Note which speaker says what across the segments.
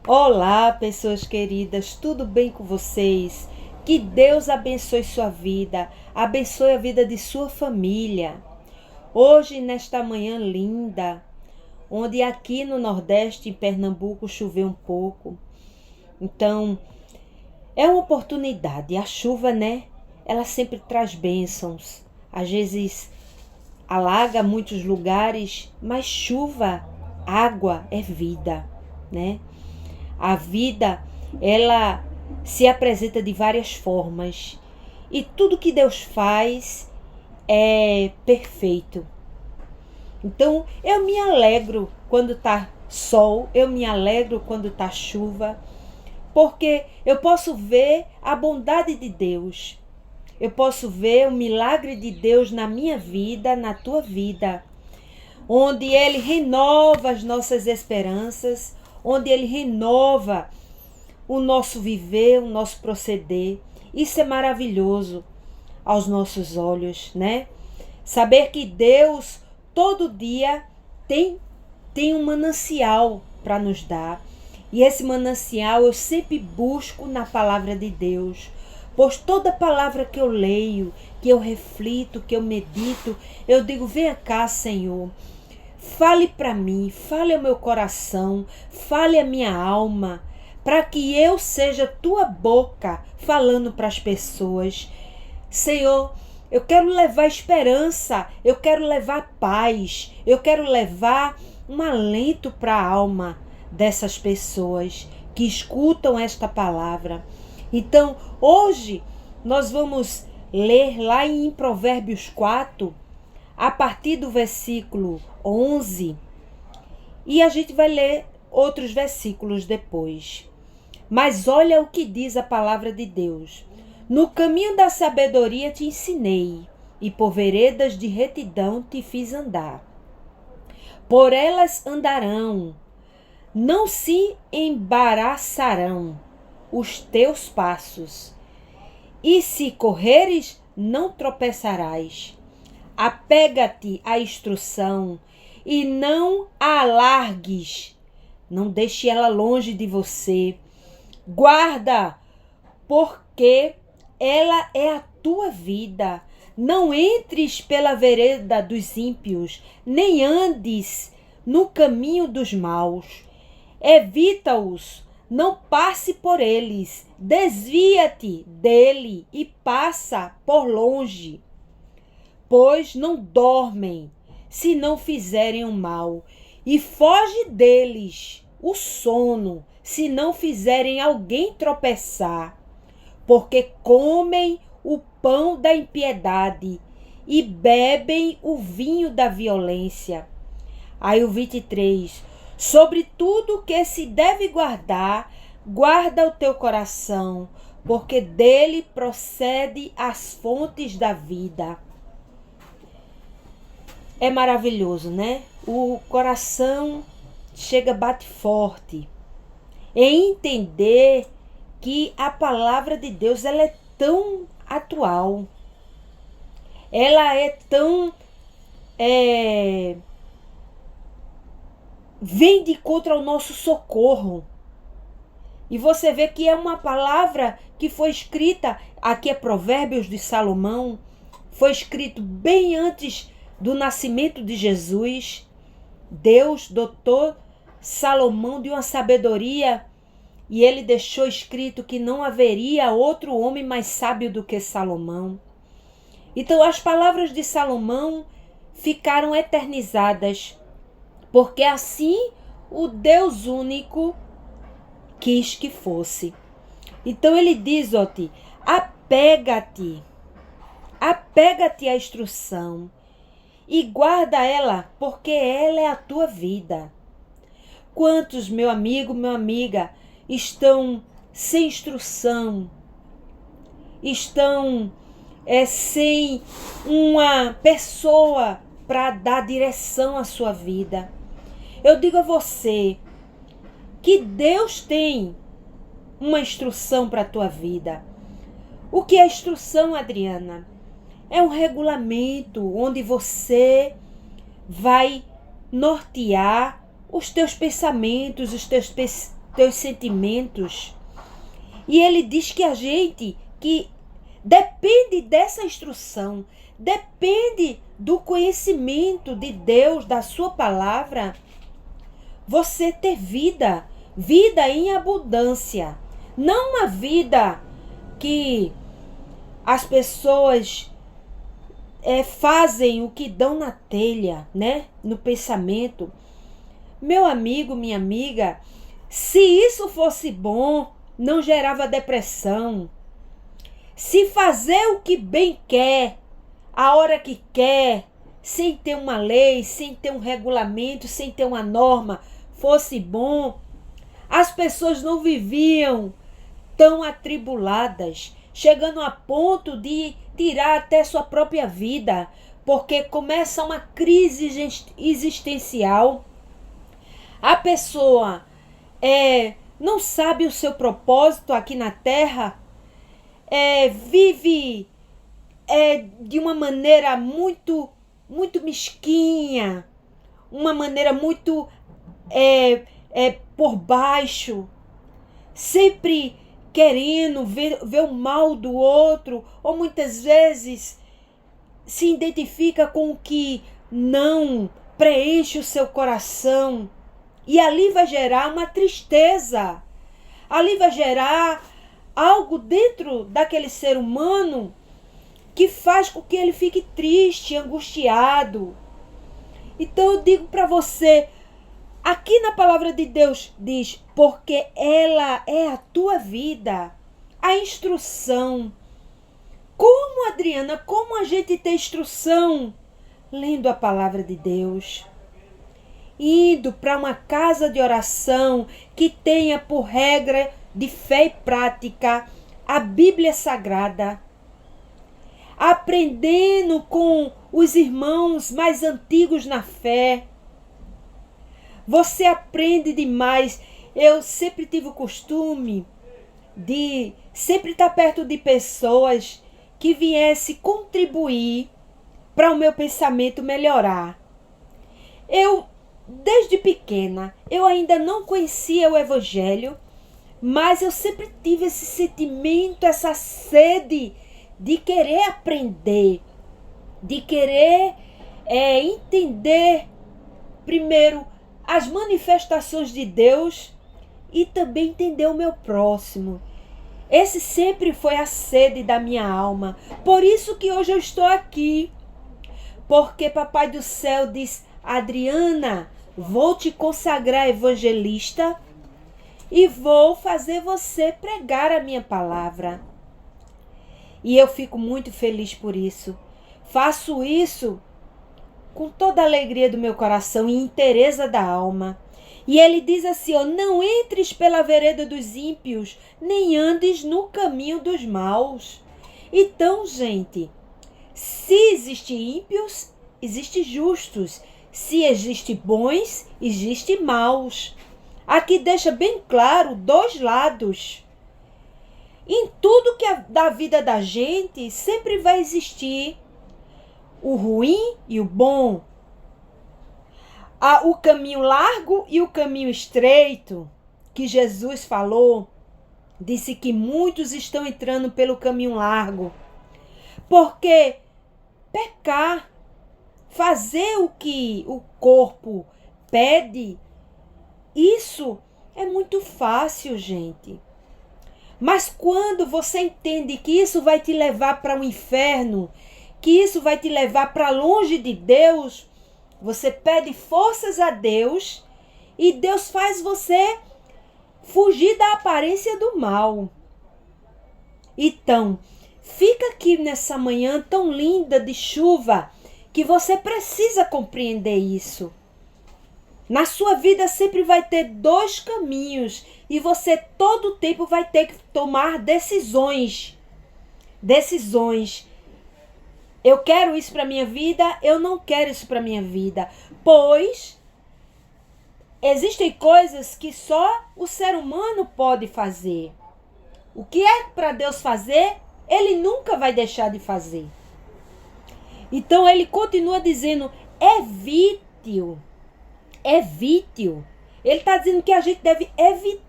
Speaker 1: Olá, pessoas queridas, tudo bem com vocês? Que Deus abençoe sua vida, abençoe a vida de sua família. Hoje, nesta manhã linda, onde aqui no Nordeste, em Pernambuco, choveu um pouco. Então, é uma oportunidade. A chuva, né? Ela sempre traz bênçãos. Às vezes alaga muitos lugares, mas chuva, água é vida, né? A vida, ela se apresenta de várias formas e tudo que Deus faz é perfeito. Então, eu me alegro quando tá sol, eu me alegro quando tá chuva, porque eu posso ver a bondade de Deus. Eu posso ver o milagre de Deus na minha vida, na tua vida, onde Ele renova as nossas esperanças, onde Ele renova o nosso viver, o nosso proceder. Isso é maravilhoso aos nossos olhos, né? Saber que Deus todo dia tem um manancial para nos dar. E esse manancial eu sempre busco na palavra de Deus. Pois toda palavra que eu leio, que eu reflito, que eu medito, eu digo: venha cá, Senhor. Fale para mim, fale ao meu coração, fale à minha alma, para que eu seja tua boca falando para as pessoas. Senhor, eu quero levar esperança, eu quero levar paz, eu quero levar um alento para a alma dessas pessoas que escutam esta palavra. Então, hoje nós vamos ler lá em Provérbios 4, a partir do versículo 11, e a gente vai ler outros versículos depois. Mas olha o que diz a palavra de Deus. No caminho da sabedoria te ensinei, e por veredas de retidão te fiz andar. Por elas andarão, não se embaraçarão os teus passos, e se correres, não tropeçarás. Apega-te à instrução e não a alargues. Não deixe ela longe de você. Guarda, porque ela é a tua vida. Não entres pela vereda dos ímpios, nem andes no caminho dos maus. Evita-os, não passe por eles. Desvia-te dele e passa por longe. Pois não dormem se não fizerem o mal, e foge deles o sono se não fizerem alguém tropeçar, porque comem o pão da impiedade e bebem o vinho da violência. Aí o 23, sobre tudo que se deve guardar, guarda o teu coração, porque dele procede as fontes da vida. É maravilhoso, né? O coração chega, bate forte. Em entender que a palavra de Deus ela é tão atual. Ela é tão... vem de contra o nosso socorro. E você vê que é uma palavra que foi escrita, aqui é Provérbios de Salomão, foi escrito bem antes do nascimento de Jesus. Deus dotou Salomão de uma sabedoria e ele deixou escrito que não haveria outro homem mais sábio do que Salomão. Então as palavras de Salomão ficaram eternizadas, porque assim o Deus único quis que fosse. Então ele diz, apega-te à instrução e guarda ela, porque ela é a tua vida. Quantos, meu amigo, minha amiga, estão sem instrução, estão sem uma pessoa para dar direção à sua vida? Eu digo a você que Deus tem uma instrução para a tua vida. O que é instrução, Adriana? É um regulamento onde você vai nortear os teus pensamentos, os teus teus sentimentos. E ele diz que a gente, que depende dessa instrução, depende do conhecimento de Deus, da sua palavra, você ter vida, vida em abundância. Não uma vida que as pessoas fazem o que dão na telha, né? No pensamento. Meu amigo, minha amiga, se isso fosse bom, não gerava depressão. Se fazer o que bem quer, a hora que quer, sem ter uma lei, sem ter um regulamento, sem ter uma norma, fosse bom, as pessoas não viviam tão atribuladas, chegando a ponto de tirar até sua própria vida, porque começa uma crise existencial. A pessoa não sabe o seu propósito aqui na Terra, vive de uma maneira muito, muito mesquinha, uma maneira muito por baixo, sempre querendo ver o mal do outro, ou muitas vezes se identifica com o que não preenche o seu coração. E ali vai gerar uma tristeza, ali vai gerar algo dentro daquele ser humano que faz com que ele fique triste, angustiado. Então eu digo para você, aqui na palavra de Deus diz, porque ela é a tua vida, a instrução. Como, Adriana, como a gente tem instrução? Lendo a palavra de Deus. Indo para uma casa de oração que tenha por regra de fé e prática a Bíblia Sagrada. Aprendendo com os irmãos mais antigos na fé. Você aprende demais. Eu sempre tive o costume de sempre estar perto de pessoas que viessem contribuir para o meu pensamento melhorar. Desde pequena, eu ainda não conhecia o Evangelho, mas eu sempre tive esse sentimento, essa sede de querer aprender, de querer entender primeiro as manifestações de Deus e também entender o meu próximo. Esse sempre foi a sede da minha alma. Por isso que hoje eu estou aqui. Porque Papai do Céu diz, Adriana, vou te consagrar evangelista e vou fazer você pregar a minha palavra. E eu fico muito feliz por isso. Faço isso com toda a alegria do meu coração e inteireza da alma. E ele diz assim, não entres pela vereda dos ímpios, nem andes no caminho dos maus. Então, gente, se existem ímpios, existem justos. Se existem bons, existem maus. Aqui deixa bem claro dois lados. Em tudo que da vida da gente, sempre vai existir o ruim e o bom. O caminho largo e o caminho estreito, que Jesus falou, disse que muitos estão entrando pelo caminho largo. Porque pecar, fazer o que o corpo pede, isso é muito fácil, gente. Mas quando você entende que isso vai te levar para o inferno, que isso vai te levar para longe de Deus, você pede forças a Deus e Deus faz você fugir da aparência do mal. Então, fica aqui nessa manhã tão linda de chuva que você precisa compreender isso. Na sua vida sempre vai ter dois caminhos e você todo o tempo vai ter que tomar decisões. Decisões. Eu quero isso para minha vida, eu não quero isso para minha vida. Pois existem coisas que só o ser humano pode fazer. O que é para Deus fazer, Ele nunca vai deixar de fazer. Então ele continua dizendo, evite-o. Evite-o. Ele está dizendo que a gente deve evitar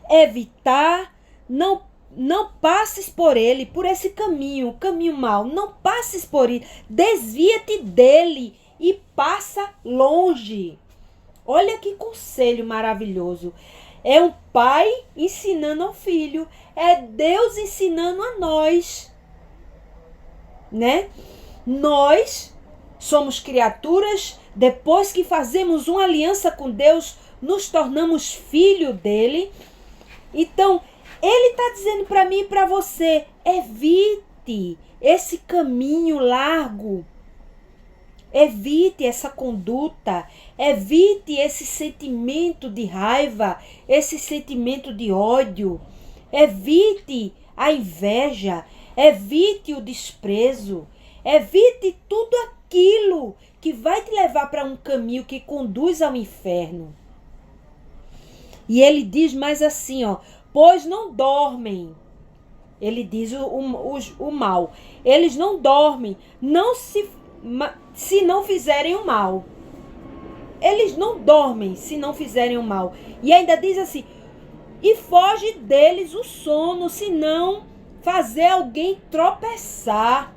Speaker 1: Evitar, não passes por ele, por esse caminho, caminho mau. Não passes por ele. Desvia-te dele e passa longe. Olha que conselho maravilhoso. É um pai ensinando ao filho. É Deus ensinando a nós. Né? Nós somos criaturas, depois que fazemos uma aliança com Deus, nos tornamos filho dele. Então, ele está dizendo para mim e para você, evite esse caminho largo. Evite essa conduta, evite esse sentimento de raiva, esse sentimento de ódio. Evite a inveja, evite o desprezo, evite tudo aquilo que vai te levar para um caminho que conduz ao inferno. E ele diz mais assim, pois não dormem. Ele diz o mal. Eles não dormem, se não fizerem o mal. Eles não dormem se não fizerem o mal. E ainda diz assim, e foge deles o sono, se não fazer alguém tropeçar.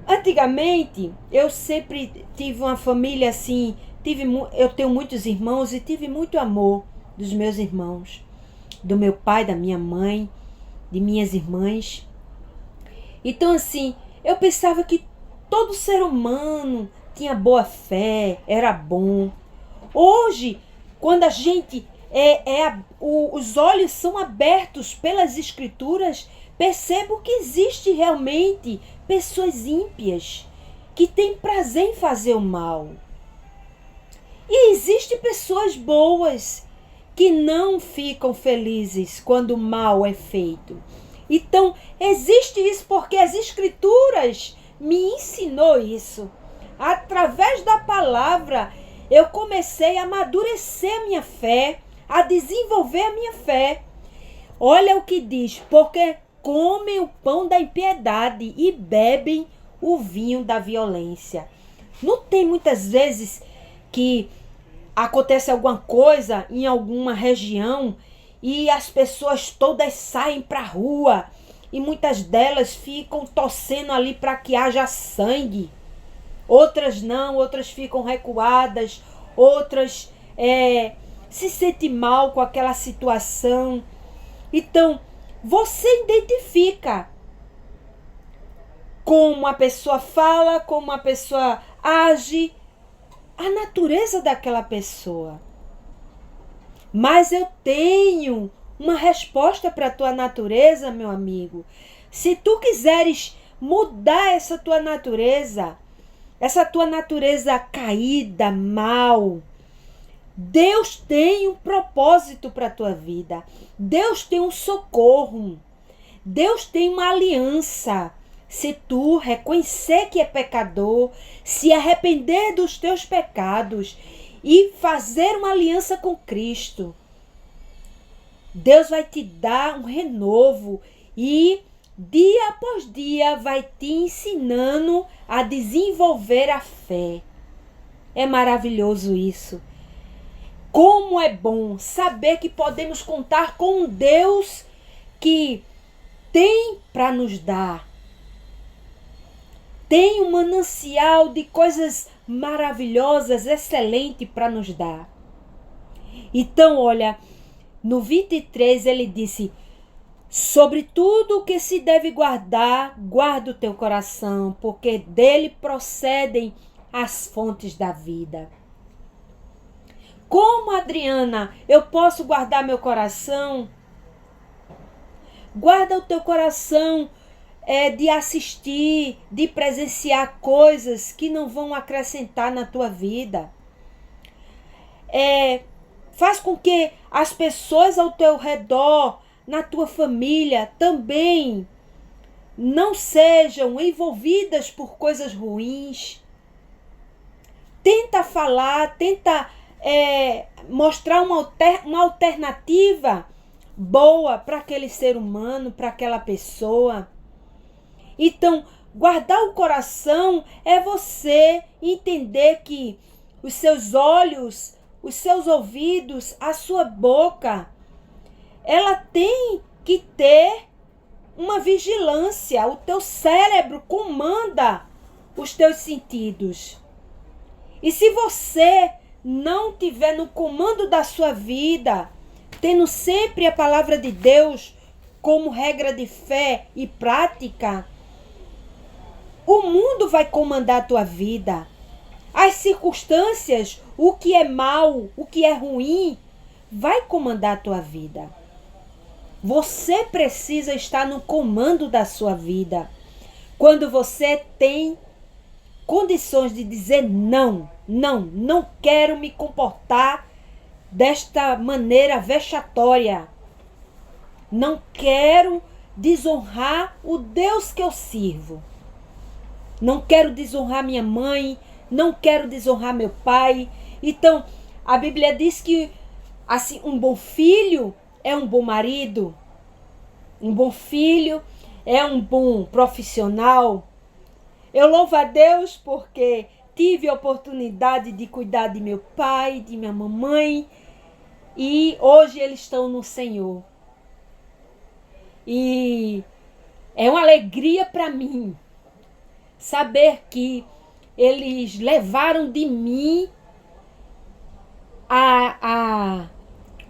Speaker 1: Antigamente, eu sempre tive uma família assim, eu tenho muitos irmãos e tive muito amor dos meus irmãos, do meu pai, da minha mãe, de minhas irmãs. Então assim, eu pensava que todo ser humano tinha boa fé, era bom. Hoje, quando a gente os olhos são abertos pelas escrituras, percebo que existe realmente pessoas ímpias que têm prazer em fazer o mal. E existem pessoas boas que não ficam felizes quando o mal é feito. Então, existe isso porque as escrituras me ensinou isso. Através da palavra, eu comecei a amadurecer a minha fé, a desenvolver a minha fé. Olha o que diz, porque comem o pão da impiedade e bebem o vinho da violência. Não tem muitas vezes que acontece alguma coisa em alguma região e as pessoas todas saem para a rua e muitas delas ficam torcendo ali para que haja sangue. Outras não, outras ficam recuadas, outras se sentem mal com aquela situação. Então, você identifica como a pessoa fala, como a pessoa age, a natureza daquela pessoa. Mas eu tenho uma resposta para a tua natureza, meu amigo. Se tu quiseres mudar essa tua natureza caída, mal, Deus tem um propósito para a tua vida. Deus tem um socorro. Deus tem uma aliança. Se tu reconhecer que é pecador, se arrepender dos teus pecados e fazer uma aliança com Cristo, Deus vai te dar um renovo e dia após dia vai te ensinando a desenvolver a fé. É maravilhoso isso. Como é bom saber que podemos contar com um Deus que tem para nos dar. Tem um manancial de coisas maravilhosas, excelente para nos dar. Então, olha, no 23 ele disse, sobre tudo o que se deve guardar, guarda o teu coração, porque dele procedem as fontes da vida. Como, Adriana, eu posso guardar meu coração? Guarda o teu coração de assistir, de presenciar coisas que não vão acrescentar na tua vida. Faz com que as pessoas ao teu redor, na tua família, também não sejam envolvidas por coisas ruins. Tenta falar, tenta mostrar uma alternativa boa para aquele ser humano, para aquela pessoa. Então, guardar o coração é você entender que os seus olhos os seus ouvidos, a sua boca, ela tem que ter uma vigilância. O teu cérebro comanda os teus sentidos. E se você não tiver no comando da sua vida, tendo sempre a palavra de Deus como regra de fé e prática, o mundo vai comandar a tua vida. As circunstâncias, o que é mal, o que é ruim, vai comandar a tua vida. Você precisa estar no comando da sua vida. Quando você tem condições de dizer não quero me comportar desta maneira vexatória. Não quero desonrar o Deus que eu sirvo. Não quero desonrar minha mãe, não quero desonrar meu pai. Então, a Bíblia diz que assim, um bom filho é um bom marido, um bom filho é um bom profissional. Eu louvo a Deus porque tive a oportunidade de cuidar de meu pai, de minha mamãe, e hoje eles estão no Senhor. E é uma alegria para mim saber que eles levaram de mim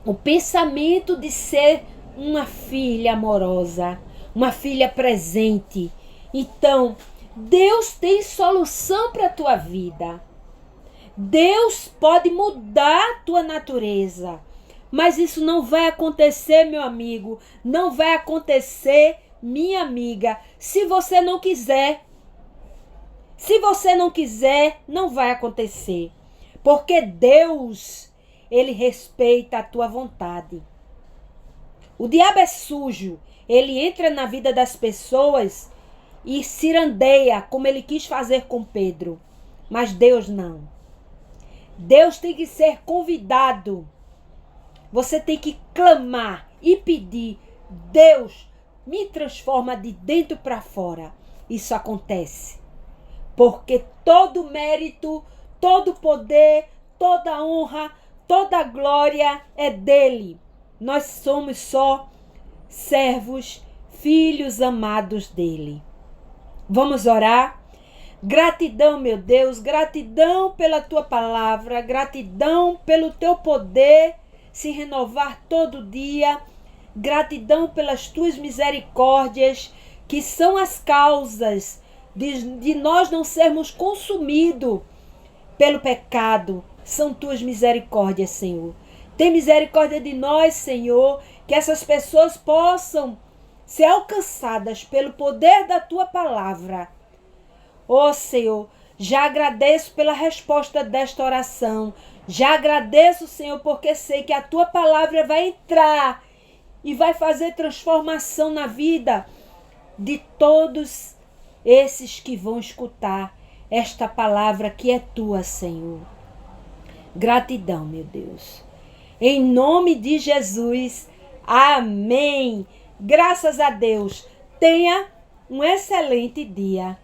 Speaker 1: o pensamento de ser uma filha amorosa, uma filha presente. Então, Deus tem solução para a tua vida. Deus pode mudar a tua natureza. Mas isso não vai acontecer, meu amigo. Não vai acontecer, minha amiga, se você não quiser. Se você não quiser, não vai acontecer. Porque Deus, Ele respeita a tua vontade. O diabo é sujo. Ele entra na vida das pessoas e cirandeia, como ele quis fazer com Pedro. Mas Deus não. Deus tem que ser convidado. Você tem que clamar e pedir: Deus, me transforma de dentro para fora. Isso acontece. Porque todo mérito, todo poder, toda honra, toda glória é dele. Nós somos só servos, filhos amados dele. Vamos orar? Gratidão, meu Deus, gratidão pela tua palavra, gratidão pelo teu poder se renovar todo dia, gratidão pelas tuas misericórdias, que são as causas de nós não sermos consumidos pelo pecado. São tuas misericórdias, Senhor. Tem misericórdia de nós, Senhor, que essas pessoas possam ser alcançadas pelo poder da tua palavra. Ó Senhor, já agradeço pela resposta desta oração. Já agradeço, Senhor, porque sei que a tua palavra vai entrar e vai fazer transformação na vida de todos esses que vão escutar esta palavra que é tua, Senhor. Gratidão, meu Deus. Em nome de Jesus, amém. Graças a Deus. Tenha um excelente dia.